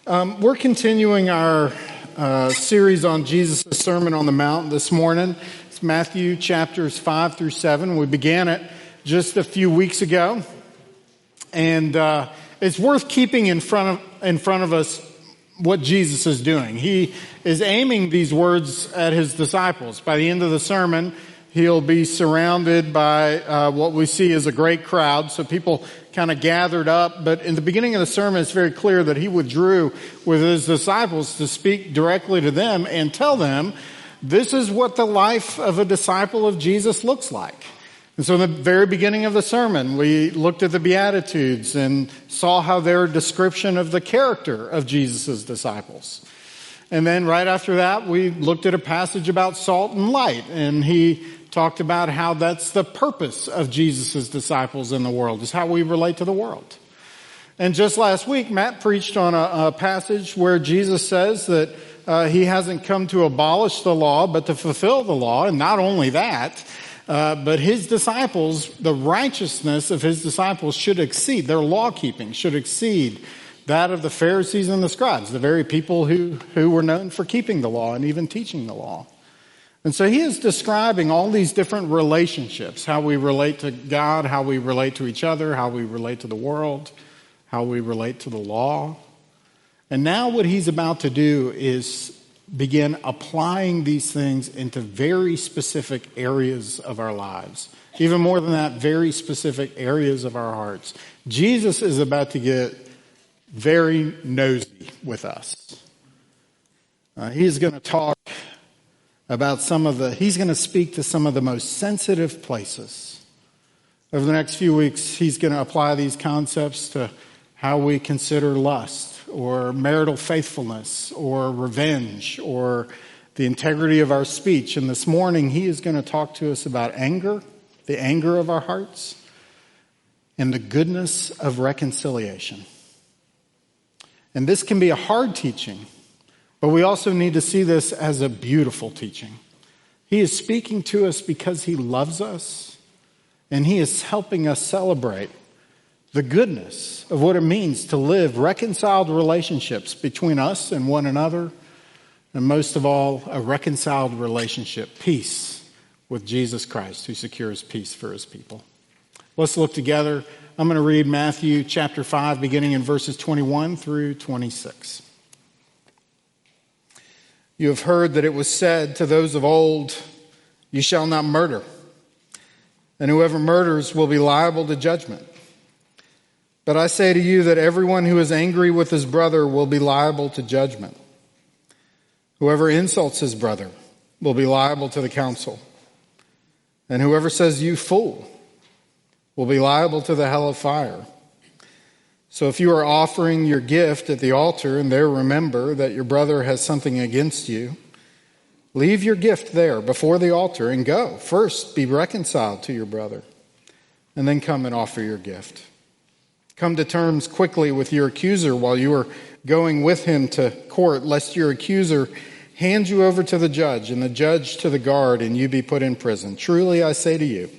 We're continuing our series on Jesus' Sermon on the Mount this morning. It's Matthew chapters 5 through 7. We began it just a few weeks ago. And it's worth keeping in front of us what Jesus is doing. He is aiming these words at his disciples. By the end of the sermon, he'll be surrounded by what we see as a great crowd. So people kind of gathered up. But in the beginning of the sermon, it's very clear that he withdrew with his disciples to speak directly to them and tell them, this is what the life of a disciple of Jesus looks like. And so in the very beginning of the sermon, we looked at the Beatitudes and saw how they're a description of the character of Jesus' disciples. And then right after that, we looked at a passage about salt and light, and he talked about how that's the purpose of Jesus' disciples in the world, is how we relate to the world. And just last week, Matt preached on a passage where Jesus says that he hasn't come to abolish the law, but to fulfill the law. And not only that, but his disciples, the righteousness of his disciples should exceed, their law-keeping should exceed that of the Pharisees and the scribes, the very people who were known for keeping the law and even teaching the law. And so he is describing all these different relationships, how we relate to God, how we relate to each other, how we relate to the world, how we relate to the law. And now what he's about to do is begin applying these things into very specific areas of our lives. Even more than that, very specific areas of our hearts. Jesus is about to get very nosy with us. He's going to talk about he's going to speak to some of the most sensitive places. Over the next few weeks, he's going to apply these concepts to how we consider lust, or marital faithfulness, or revenge, or the integrity of our speech. And this morning, he is going to talk to us about anger, the anger of our hearts, and the goodness of reconciliation. And this can be a hard teaching, but we also need to see this as a beautiful teaching. He is speaking to us because he loves us, and he is helping us celebrate the goodness of what it means to live reconciled relationships between us and one another, and most of all, a reconciled relationship, peace with Jesus Christ, who secures peace for his people. Let's look together. I'm going to read Matthew chapter 5, beginning in verses 21 through 26. You have heard that it was said to those of old, you shall not murder, and whoever murders will be liable to judgment. But I say to you that everyone who is angry with his brother will be liable to judgment. Whoever insults his brother will be liable to the council. And whoever says, you fool, will be liable to the hell of fire. So if you are offering your gift at the altar and there remember that your brother has something against you, leave your gift there before the altar and go. First, be reconciled to your brother, and then come and offer your gift. Come to terms quickly with your accuser while you are going with him to court, lest your accuser hand you over to the judge and the judge to the guard and you be put in prison. Truly, I say to you,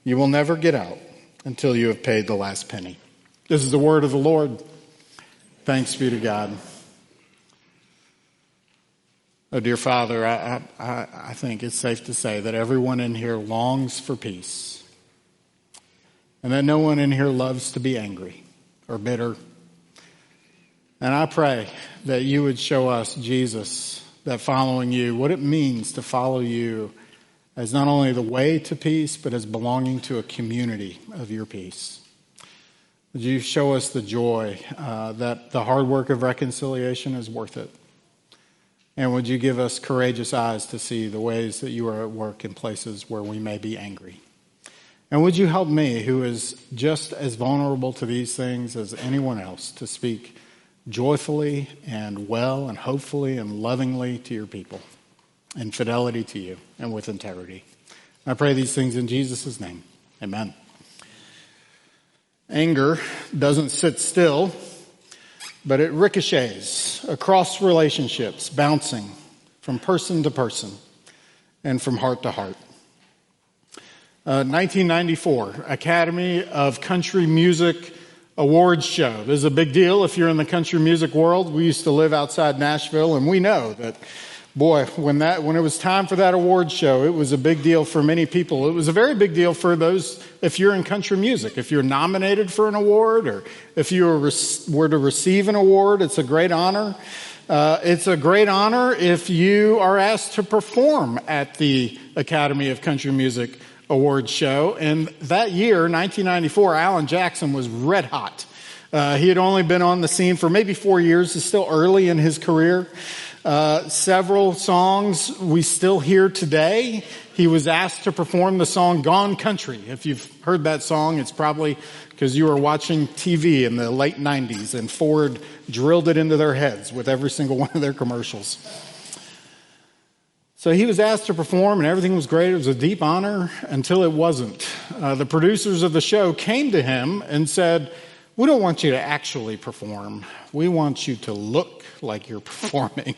you will never get out until you have paid the last penny. This is the word of the Lord. Thanks be to God. Oh, dear Father, I think it's safe to say that everyone in here longs for peace, and that no one in here loves to be angry or bitter. And I pray that you would show us, Jesus, that following you, what it means to follow you as not only the way to peace, but as belonging to a community of your peace. Would you show us the joy that the hard work of reconciliation is worth it? And would you give us courageous eyes to see the ways that you are at work in places where we may be angry? And would you help me, who is just as vulnerable to these things as anyone else, to speak joyfully and well and hopefully and lovingly to your people, in fidelity to you and with integrity. I pray these things in Jesus' name. Amen. Anger doesn't sit still, but it ricochets across relationships, bouncing from person to person and from heart to heart. 1994, Academy of Country Music awards show. This is a big deal if you're in the country music world. We used to live outside Nashville, and we know that, boy, when it was time for that awards show, it was a big deal for many people. It was a very big deal for those, if you're in country music. If you're nominated for an award, or if you were to receive an award, it's a great honor. It's a great honor if you are asked to perform at the Academy of Country Music Awards show. And that year, 1994, Alan Jackson was red hot. He had only been on the scene for maybe 4 years. It's still early in his career. Several songs we still hear today. He was asked to perform the song Gone Country. If you've heard that song, it's probably because you were watching TV in the late 90s and Ford drilled it into their heads with every single one of their commercials. So he was asked to perform, and everything was great. It was a deep honor until it wasn't. The producers of the show came to him and said, "We don't want you to actually perform. We want you to look like you're performing."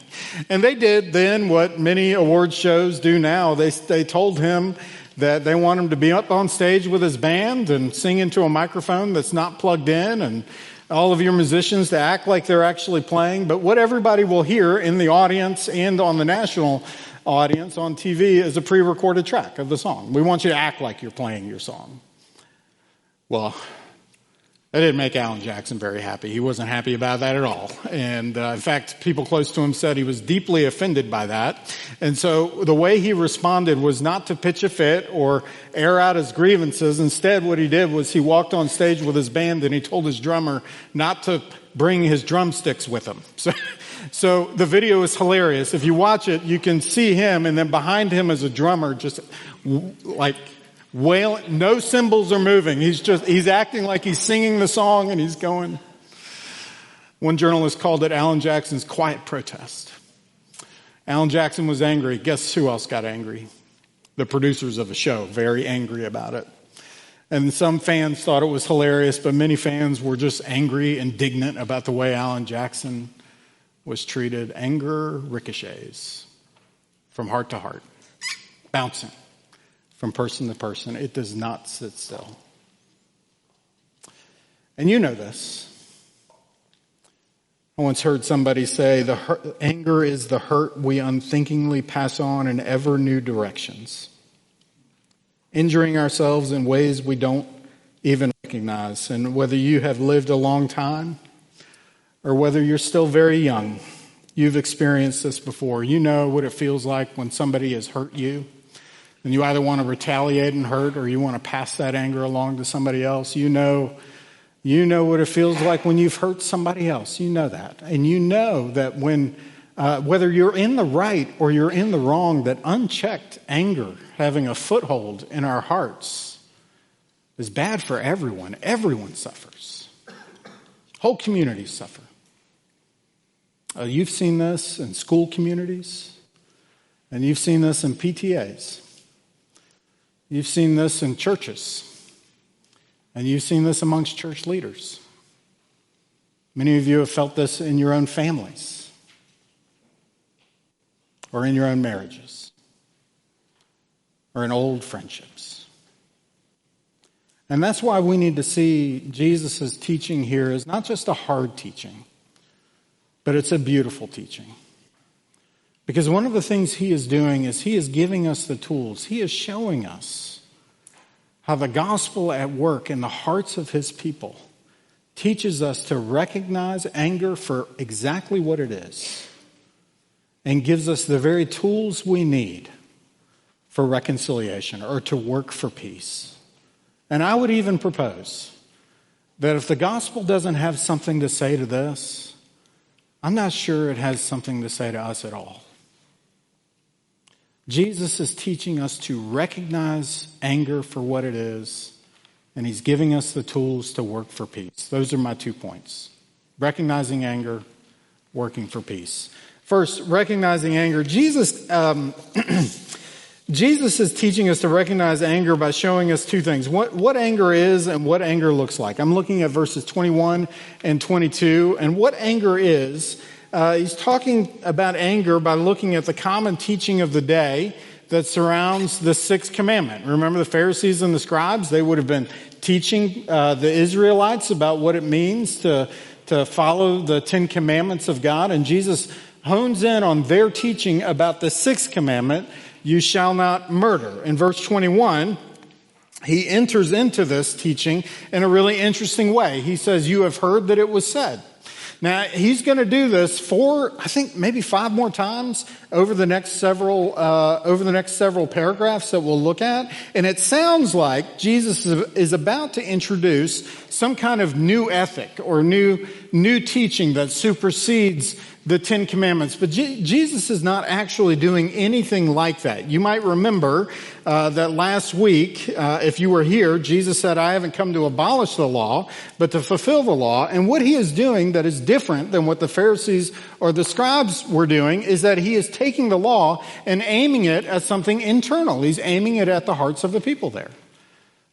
And they did then what many award shows do now. They told him that they want him to be up on stage with his band and sing into a microphone that's not plugged in, and all of your musicians to act like they're actually playing. But what everybody will hear in the audience and on the national audience on TV is a pre-recorded track of the song. We want you to act like you're playing your song. Well, that didn't make Alan Jackson very happy. He wasn't happy about that at all. And in fact, people close to him said he was deeply offended by that. And so the way he responded was not to pitch a fit or air out his grievances. Instead, what he did was he walked on stage with his band and he told his drummer not to bring his drumsticks with him. So the video is hilarious. If you watch it, you can see him, and then behind him is a drummer just like wailing. No cymbals are moving. He's acting like he's singing the song, and he's going. One journalist called it Alan Jackson's quiet protest. Alan Jackson was angry. Guess who else got angry? The producers of the show, very angry about it. And some fans thought it was hilarious, but many fans were just angry, indignant about the way Alan Jackson was treated. Anger ricochets from heart to heart, bouncing from person to person. It does not sit still. And you know this. I once heard somebody say, anger is the hurt we unthinkingly pass on in ever new directions, injuring ourselves in ways we don't even recognize. And whether you have lived a long time or whether you're still very young, you've experienced this before. You know what it feels like when somebody has hurt you, and you either want to retaliate and hurt, or you want to pass that anger along to somebody else. You know what it feels like when you've hurt somebody else. You know that. And you know that when, whether you're in the right or you're in the wrong, that unchecked anger having a foothold in our hearts is bad for everyone. Everyone suffers. Whole communities suffer. You've seen this in school communities, and you've seen this in PTAs. You've seen this in churches, and you've seen this amongst church leaders. Many of you have felt this in your own families or in your own marriages or in old friendships. And that's why we need to see Jesus' teaching here as not just a hard teaching, but it's a beautiful teaching. Because one of the things he is doing is he is giving us the tools. He is showing us how the gospel at work in the hearts of his people teaches us to recognize anger for exactly what it is and gives us the very tools we need for reconciliation or to work for peace. And I would even propose that if the gospel doesn't have something to say to this, I'm not sure it has something to say to us at all. Jesus is teaching us to recognize anger for what it is, and he's giving us the tools to work for peace. Those are my 2 points. Recognizing anger, working for peace. First, recognizing anger. Jesus is teaching us to recognize anger by showing us 2 things. What anger is and what anger looks like. I'm looking at verses 21 and 22. And what anger is, he's talking about anger by looking at the common teaching of the day that surrounds the sixth commandment. Remember the Pharisees and the scribes? They would have been teaching the Israelites about what it means to follow the 10 commandments of God. And Jesus hones in on their teaching about the sixth commandment, you shall not murder. In verse 21, he enters into this teaching in a really interesting way. He says, you have heard that it was said. Now, he's going to do this I think maybe 5 more times over the next several paragraphs that we'll look at. And it sounds like Jesus is about to introduce some kind of new ethic or new teaching that supersedes the 10 commandments. But Jesus is not actually doing anything like that. You might remember that last week, if you were here, Jesus said, I haven't come to abolish the law, but to fulfill the law. And what he is doing that is different than what the Pharisees or the scribes were doing is that he is taking the law and aiming it at something internal. He's aiming it at the hearts of the people there.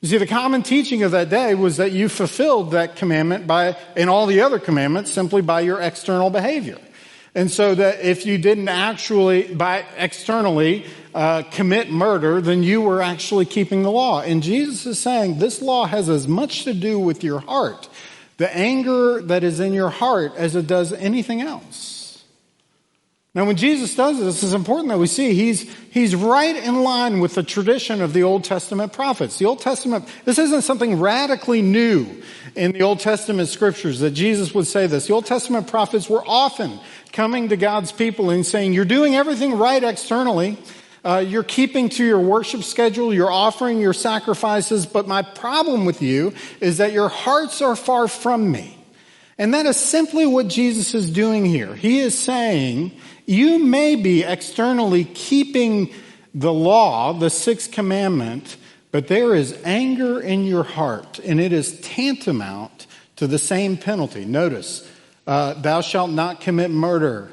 You see, the common teaching of that day was that you fulfilled that commandment and all the other commandments simply by your external behavior. And so that if you didn't actually, externally commit murder, then you were actually keeping the law. And Jesus is saying this law has as much to do with your heart, the anger that is in your heart, as it does anything else. Now, when Jesus does this, it's important that we see he's right in line with the tradition of the Old Testament prophets. The Old Testament, this isn't something radically new in the Old Testament scriptures that Jesus would say this. The Old Testament prophets were often coming to God's people and saying, you're doing everything right externally. You're keeping to your worship schedule. You're offering your sacrifices. But my problem with you is that your hearts are far from me. And that is simply what Jesus is doing here. He is saying, you may be externally keeping the law, the sixth commandment, but there is anger in your heart, and it is tantamount to the same penalty. Notice, thou shalt not commit murder,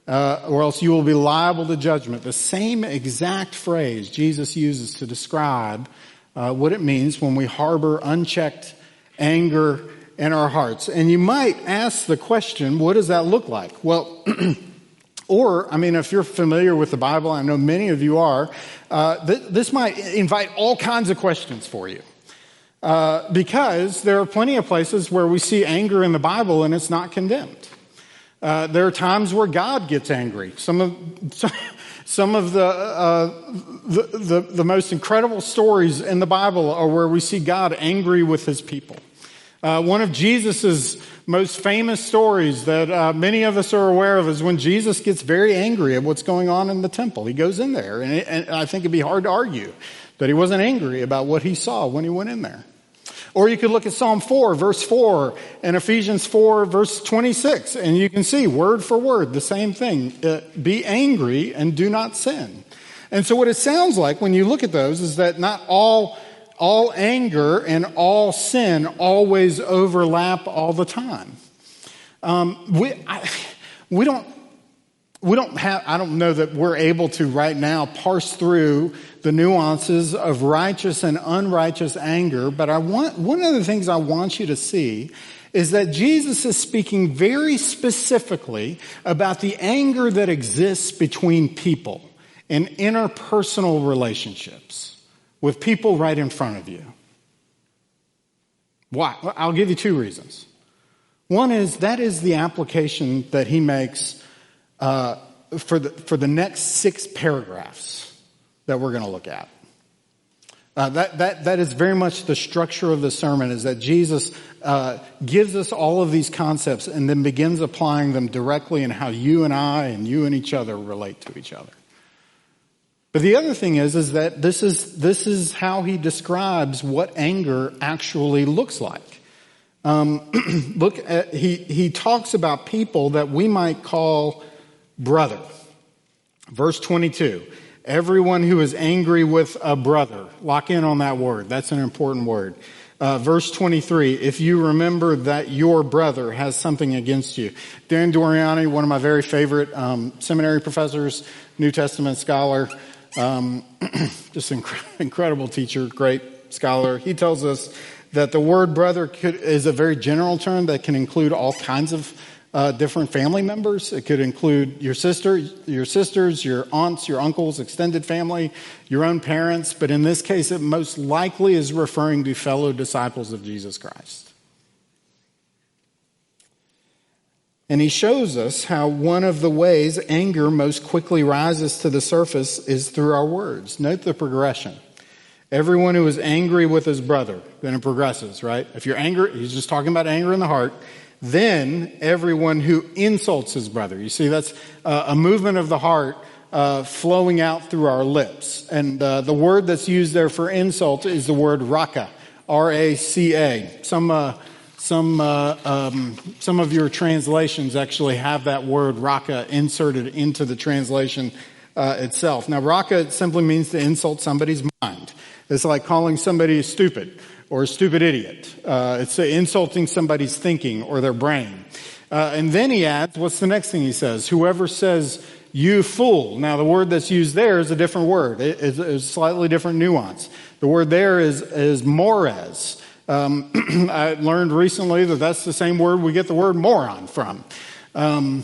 or else you will be liable to judgment. The same exact phrase Jesus uses to describe what it means when we harbor unchecked anger in our hearts. And you might ask the question, what does that look like? Well, if you're familiar with the Bible, I know many of you are, this might invite all kinds of questions for you. Because there are plenty of places where we see anger in the Bible and it's not condemned. There are times where God gets angry. Some of the most incredible stories in the Bible are where we see God angry with his people. One of Jesus's most famous stories that many of us are aware of is when Jesus gets very angry at what's going on in the temple. He goes in there, and I think it'd be hard to argue that he wasn't angry about what he saw when he went in there. Or you could look at Psalm 4, verse 4, and Ephesians 4, verse 26, and you can see word for word the same thing. Be angry and do not sin. And so what it sounds like when you look at those is that not all anger and all sin always overlap all the time. We don't have, I don't know that we're able to right now parse through the nuances of righteous and unrighteous anger, but one of the things I want you to see is that Jesus is speaking very specifically about the anger that exists between people in interpersonal relationships with people right in front of you. Why? Well, I'll give you 2 reasons. One is that is the application that he makes for the next 6 paragraphs that we're going to look at. That is very much the structure of the sermon, is that Jesus gives us all of these concepts and then begins applying them directly in how you and I and you and each other relate to each other. But the other thing is that this is how he describes what anger actually looks like. He talks about people that we might call brother. Verse 22, everyone who is angry with a brother. Lock in on that word. That's an important word. Verse 23, if you remember that your brother has something against you. Dan Doriani, one of my very favorite seminary professors, New Testament scholar, just incredible teacher, great scholar. He tells us that the word brother is a very general term that can include all kinds of different family members. It could include your sisters, your aunts, your uncles, extended family, your own parents. But in this case, it most likely is referring to fellow disciples of Jesus Christ. And he shows us how one of the ways anger most quickly rises to the surface is through our words. Note the progression. Everyone who is angry with his brother, then it progresses, right? If you're angry, he's just talking about anger in the heart. Then everyone who insults his brother. You see, that's a movement of the heart flowing out through our lips. And the word that's used there for insult is the word raka, R-A-C-A. Some of your translations actually have that word raka inserted into the translation itself. Now, raka simply means to insult somebody's mind. It's like calling somebody stupid or a stupid idiot. It's insulting somebody's thinking or their brain. And then he adds, what's the next thing he says? Whoever says, you fool. Now, the word that's used there is a different word. It's a slightly different nuance. The word there is mores. I learned recently that that's the same word we get the word moron from. Now,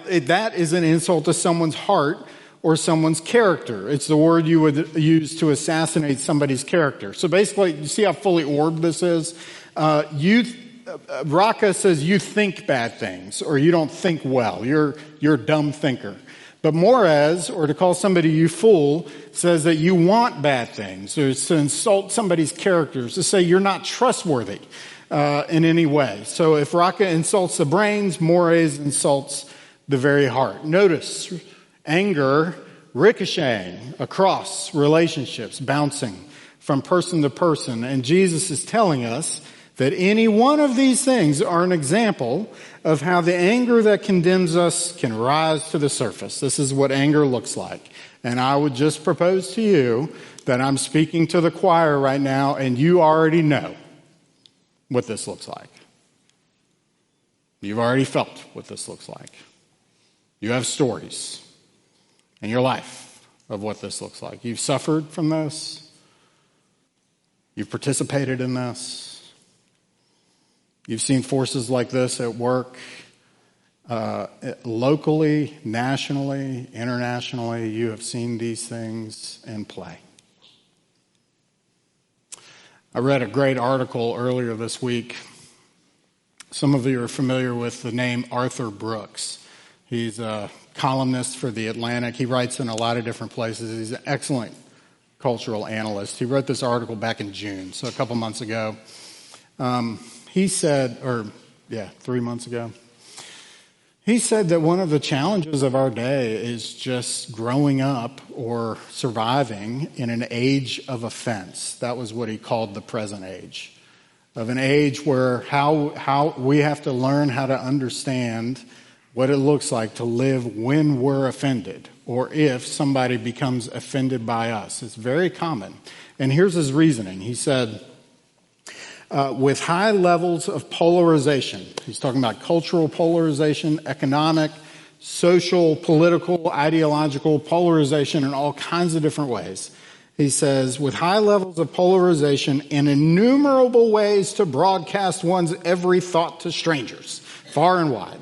that is an insult to someone's heart or someone's character. It's the word you would use to assassinate somebody's character. So basically, you see how fully orbed this is? Raka says you think bad things or you don't think well. You're a dumb thinker. But mores, or to call somebody you fool, says that you want bad things. So it's to insult somebody's characters, to say you're not trustworthy in any way. So if raka insults the brains, mores insults the very heart. Notice anger ricocheting across relationships, bouncing from person to person. And Jesus is telling us that any one of these things are an example of how the anger that condemns us can rise to the surface. This is what anger looks like. And I would just propose to you that I'm speaking to the choir right now, and you already know what this looks like. You've already felt what this looks like. You have stories in your life of what this looks like. You've suffered from this. You've participated in this. You've seen forces like this at work locally, nationally, internationally. You have seen these things in play. I read a great article earlier this week. Some of you are familiar with the name Arthur Brooks. He's a columnist for The Atlantic. He writes in a lot of different places. He's an excellent cultural analyst. He wrote this article back in June, so a couple months ago. He said, 3 months ago, he said that one of the challenges of our day is just growing up or surviving in an age of offense. That was what he called the present age. Of an age where how we have to learn how to understand what it looks like to live when we're offended or if somebody becomes offended by us. It's very common. And here's his reasoning. He said, with high levels of polarization, he's talking about cultural polarization, economic, social, political, ideological polarization in all kinds of different ways. He says, with high levels of polarization and innumerable ways to broadcast one's every thought to strangers, far and wide,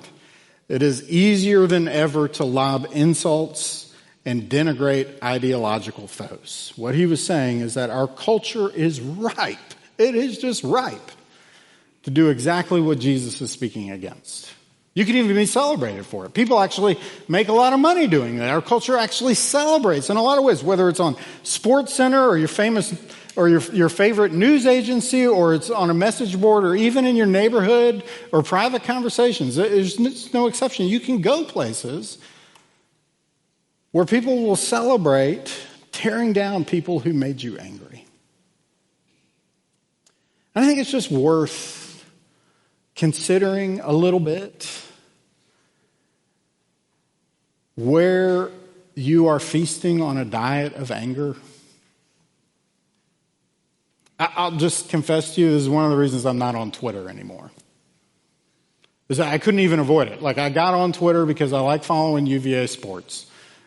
it is easier than ever to lob insults and denigrate ideological foes. What he was saying is that our culture is ripe. It is just ripe to do exactly what Jesus is speaking against. You can even be celebrated for it. People actually make a lot of money doing that. Our culture actually celebrates in a lot of ways, whether it's on SportsCenter or your famous or your favorite news agency, or it's on a message board, or even in your neighborhood or private conversations. There's no exception. You can go places where people will celebrate tearing down people who made you angry. I think it's just worth considering a little bit where you are feasting on a diet of anger. I'll just confess to you, this is one of the reasons I'm not on Twitter anymore. Is that I couldn't even avoid it. Like, I got on Twitter because I like following UVA sports.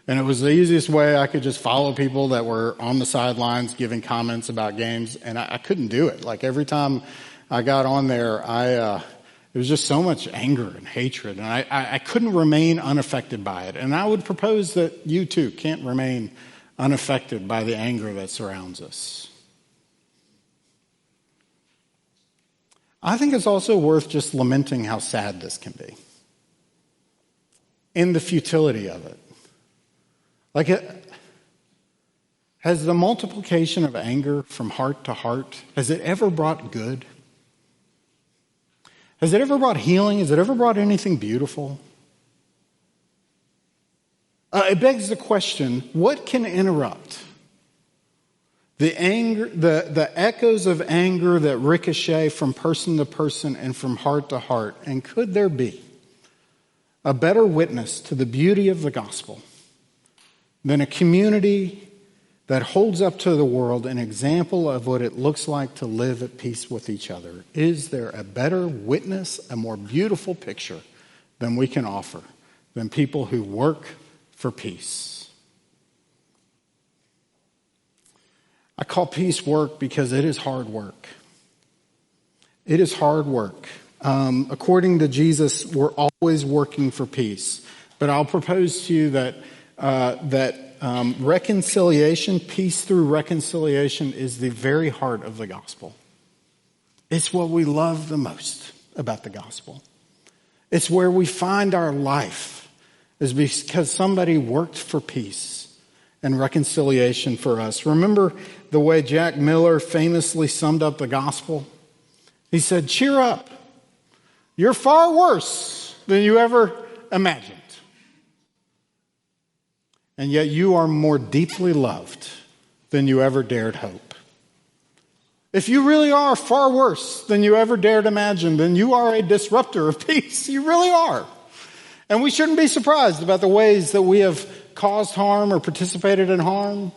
And it was the easiest way I could just follow people that were on the sidelines giving comments about games. And I couldn't do it. Like, every time I got on there, There was just so much anger and hatred, and I couldn't remain unaffected by it. And I would propose that you too can't remain unaffected by the anger that surrounds us. I think it's also worth just lamenting how sad this can be and the futility of it. Has the multiplication of anger from heart to heart, has it ever brought good? Has it ever brought healing? Has it ever brought anything beautiful? It begs the question, what can interrupt the anger, the echoes of anger that ricochet from person to person and from heart to heart? And could there be a better witness to the beauty of the gospel than a community that holds up to the world an example of what it looks like to live at peace with each other? Is there a better witness, a more beautiful picture than we can offer than people who work for peace? I call peace work because it is hard work. It is hard work. According to Jesus, we're always working for peace. But I'll propose to you that reconciliation, peace through reconciliation, is the very heart of the gospel. It's what we love the most about the gospel. It's where we find our life, is because somebody worked for peace and reconciliation for us. Remember the way Jack Miller famously summed up the gospel? He said, "Cheer up. You're far worse than you ever imagined. And yet you are more deeply loved than you ever dared hope." If you really are far worse than you ever dared imagine, then you are a disruptor of peace. You really are. And we shouldn't be surprised about the ways that we have caused harm or participated in harm.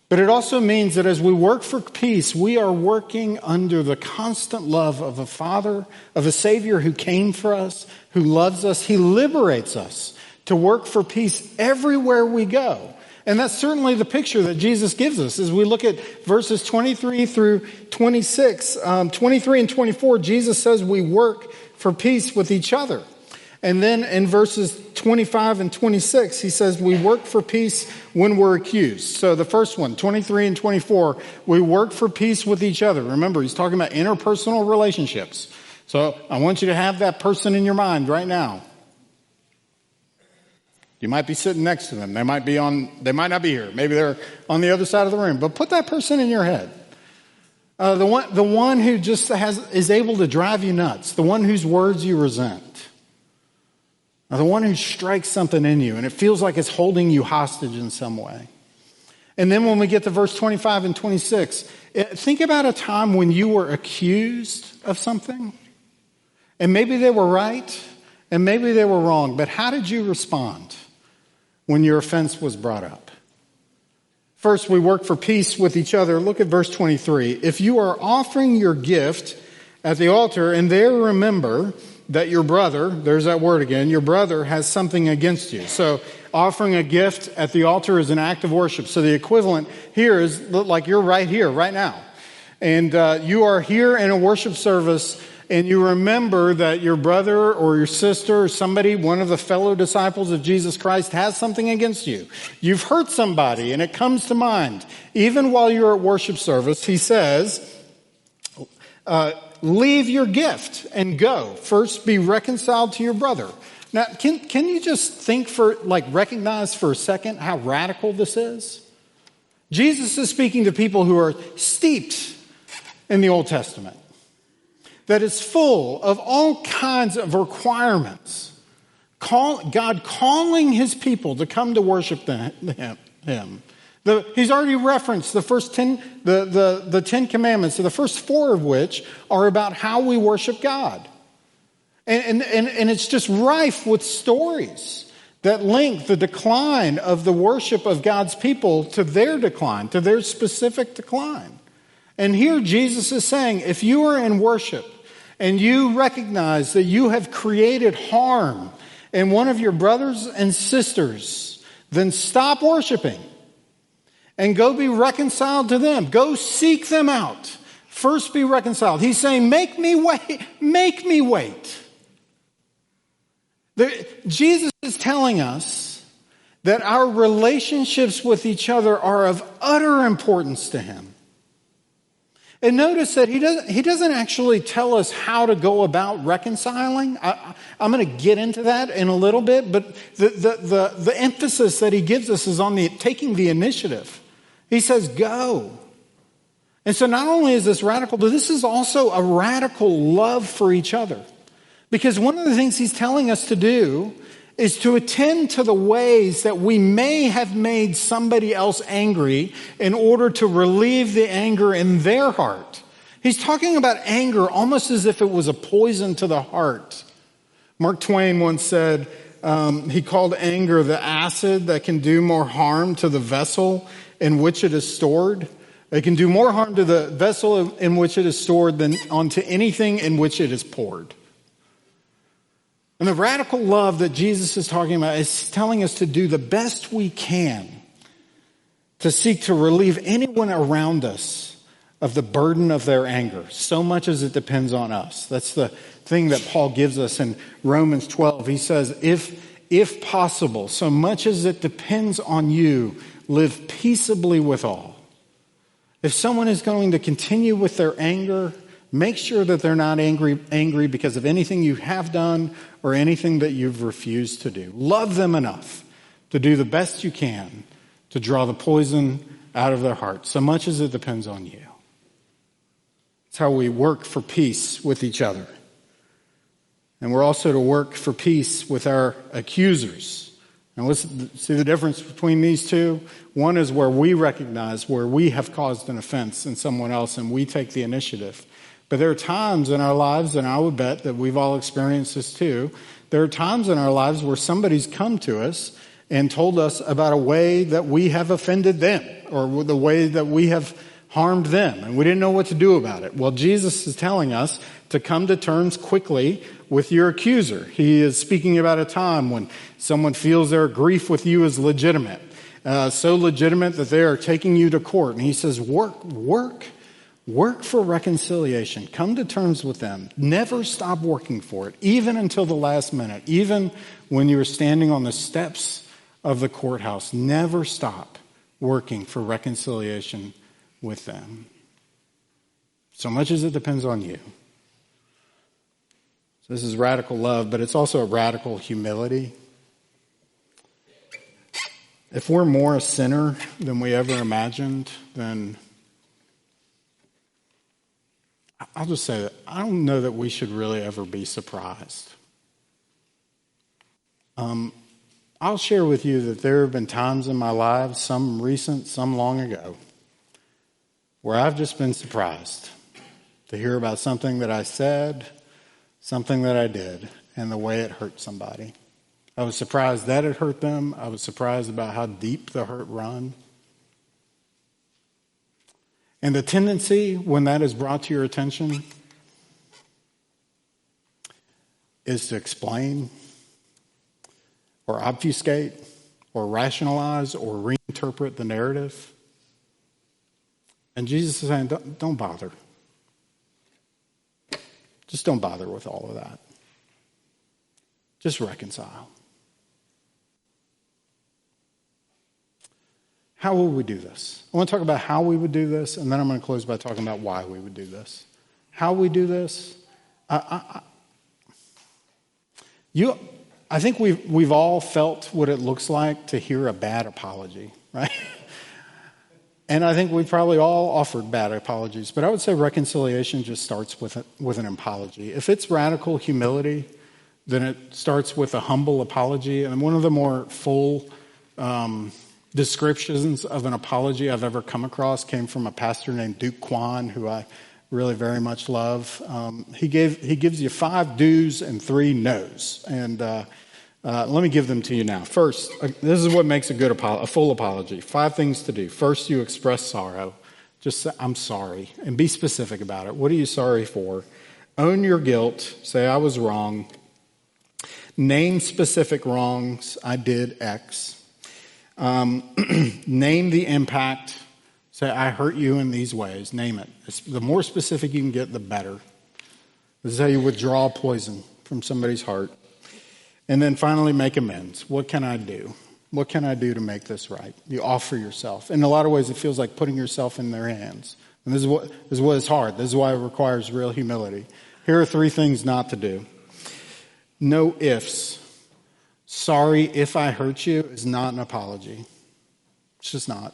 But it also means that as we work for peace, we are working under the constant love of a Father, of a Savior who came for us, who loves us. He liberates us to work for peace everywhere we go. And that's certainly the picture that Jesus gives us. As we look at verses 23 through 26, 23 and 24, Jesus says we work for peace with each other. And then in verses 25 and 26, he says we work for peace when we're accused. So the first one, 23 and 24, we work for peace with each other. Remember, he's talking about interpersonal relationships. So I want you to have that person in your mind right now. You might be sitting next to them. They might not be here. Maybe they're on the other side of the room. But put that person in your head. The one who just is able to drive you nuts. The one whose words you resent. The one who strikes something in you and it feels like it's holding you hostage in some way. And then when we get to verse 25 and 26, think about a time when you were accused of something. And maybe they were right and maybe they were wrong. But how did you respond when your offense was brought up? First, we work for peace with each other. Look at verse 23. If you are offering your gift at the altar and there remember that your brother, there's that word again, your brother has something against you. So offering a gift at the altar is an act of worship. So the equivalent here is like you're right here, right now. And you are here in a worship service and you remember that your brother or your sister or somebody, one of the fellow disciples of Jesus Christ, has something against you. You've hurt somebody and it comes to mind. Even while you're at worship service, he says, leave your gift and go. First, be reconciled to your brother. Now, can you just recognize for a second how radical this is? Jesus is speaking to people who are steeped in the Old Testament, that is full of all kinds of requirements. God calling his people to come to worship him. He's already referenced the first 10, the 10 commandments, so the first 4 of which are about how we worship God. And it's just rife with stories that link the decline of the worship of God's people to their decline, to their specific decline. And here Jesus is saying, if you are in worship and you recognize that you have created harm in one of your brothers and sisters, then stop worshiping and go be reconciled to them. Go seek them out. First be reconciled. He's saying, make me wait. Make me wait. Jesus is telling us that our relationships with each other are of utter importance to him. And notice that he doesn't actually tell us how to go about reconciling. I'm going to get into that in a little bit, but the emphasis that he gives us is on taking the initiative. He says, go. And so not only is this radical, but this is also a radical love for each other. Because one of the things he's telling us to do is to attend to the ways that we may have made somebody else angry in order to relieve the anger in their heart. He's talking about anger almost as if it was a poison to the heart. Mark Twain once said, he called anger the acid that can do more harm to the vessel in which it is stored. It can do more harm to the vessel in which it is stored than onto anything in which it is poured. And the radical love that Jesus is talking about is telling us to do the best we can to seek to relieve anyone around us of the burden of their anger, so much as it depends on us. That's the thing that Paul gives us in Romans 12. He says, if possible, so much as it depends on you, live peaceably with all. If someone is going to continue with their anger, make sure that they're not angry because of anything you have done or anything that you've refused to do. Love them enough to do the best you can to draw the poison out of their hearts, so much as it depends on you. It's how we work for peace with each other. And we're also to work for peace with our accusers. Now let's see the difference between these two. One is where we recognize where we have caused an offense in someone else and we take the initiative. But there are times in our lives, and I would bet that we've all experienced this too, there are times in our lives where somebody's come to us and told us about a way that we have offended them or the way that we have harmed them, and we didn't know what to do about it. Well, Jesus is telling us to come to terms quickly with your accuser. He is speaking about a time when someone feels their grief with you is legitimate, so legitimate that they are taking you to court. And he says, work for reconciliation. Come to terms with them. Never stop working for it, even until the last minute. Even when you're standing on the steps of the courthouse, never stop working for reconciliation with them. So much as it depends on you. So this is radical love, but it's also a radical humility. If we're more a sinner than we ever imagined, then I'll just say that I don't know that we should really ever be surprised. I'll share with you that there have been times in my life, some recent, some long ago, where I've just been surprised to hear about something that I said, something that I did, and the way it hurt somebody. I was surprised that it hurt them. I was surprised about how deep the hurt run. And the tendency, when that is brought to your attention, is to explain or obfuscate or rationalize or reinterpret the narrative. And Jesus is saying, don't bother. Just don't bother with all of that. Just reconcile. How will we do this? I want to talk about how we would do this, and then I'm going to close by talking about why we would do this. How we do this? I think we've all felt what it looks like to hear a bad apology, right? And I think we've probably all offered bad apologies, but I would say reconciliation just starts with an apology. If it's radical humility, then it starts with a humble apology. And one of the more full descriptions of an apology I've ever come across came from a pastor named Duke Kwan, who I really very much love. He gives you 5 do's and 3 no's, and let me give them to you now. First, this is what makes a full apology. 5 things to do. First, you express sorrow. Just say, I'm sorry, and be specific about it. What are you sorry for? Own your guilt. Say, I was wrong. Name specific wrongs. I did X. Name the impact. Say, I hurt you in these ways. Name it. The more specific you can get, the better. This is how you withdraw poison from somebody's heart. And then finally, make amends. What can I do? What can I do to make this right? You offer yourself. In a lot of ways, it feels like putting yourself in their hands. And this is what is hard. This is why it requires real humility. Here are 3 things not to do. No ifs. Sorry if I hurt you is not an apology. It's just not.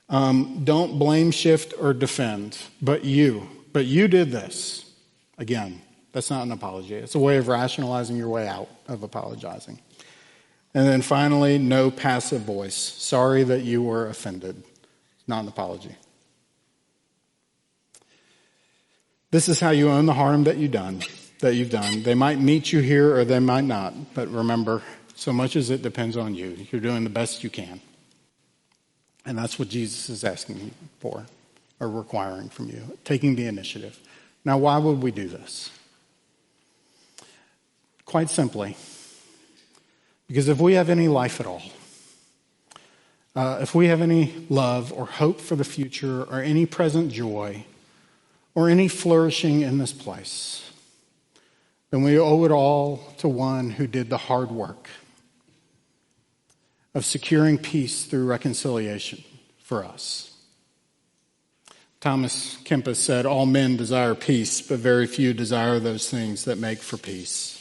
Don't blame, shift, or defend. But you did this. Again, that's not an apology. It's a way of rationalizing your way out of apologizing. And then finally, no passive voice. Sorry that you were offended. Not an apology. This is how you own the harm that you've done. They might meet you here or they might not. But remember, so much as it depends on you. You're doing the best you can. And that's what Jesus is asking for or requiring from you, taking the initiative. Now, why would we do this? Quite simply, because if we have any life at all, if we have any love or hope for the future or any present joy or any flourishing in this place, then we owe it all to one who did the hard work of securing peace through reconciliation for us. Thomas Kempis said, all men desire peace, but very few desire those things that make for peace.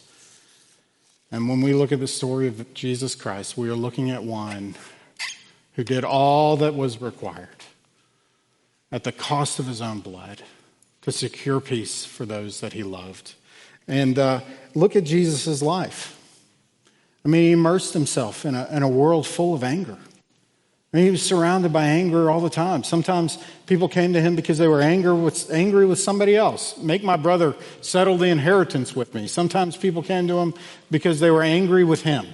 And when we look at the story of Jesus Christ, we are looking at one who did all that was required at the cost of his own blood to secure peace for those that he loved. And look at Jesus' life. I mean, he immersed himself in a world full of anger. I mean, he was surrounded by anger all the time. Sometimes people came to him because they were angry with somebody else. Make my brother settle the inheritance with me. Sometimes people came to him because they were angry with him.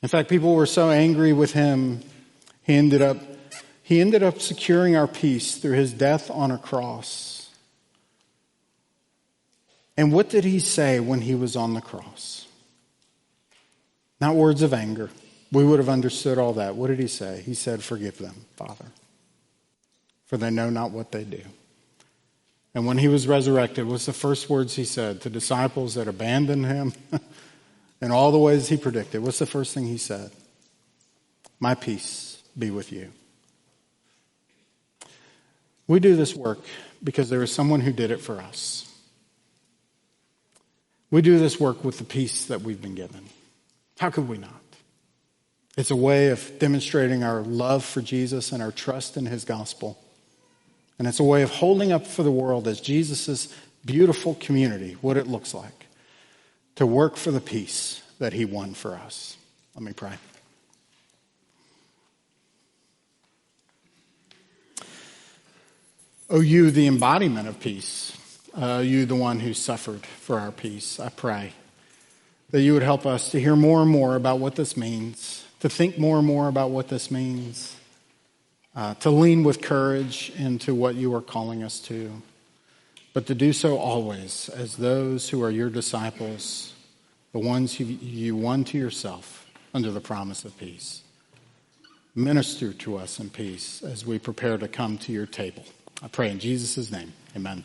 In fact, people were so angry with him, he ended up securing our peace through his death on a cross. And what did he say when he was on the cross? Not words of anger. We would have understood all that. What did he say? He said, forgive them, Father, for they know not what they do. And when he was resurrected, what's the first words he said to disciples that abandoned him in all the ways he predicted? What's the first thing he said? My peace be with you. We do this work because there is someone who did it for us. We do this work with the peace that we've been given. How could we not? It's a way of demonstrating our love for Jesus and our trust in his gospel. And it's a way of holding up for the world as Jesus' beautiful community what it looks like to work for the peace that he won for us. Let me pray. Oh, you, the embodiment of peace, you, the one who suffered for our peace, I pray that you would help us to hear more and more about what this means, to think more and more about what this means, to lean with courage into what you are calling us to, but to do so always as those who are your disciples, the ones you won to yourself under the promise of peace. Minister to us in peace as we prepare to come to your table. I pray in Jesus' name, amen.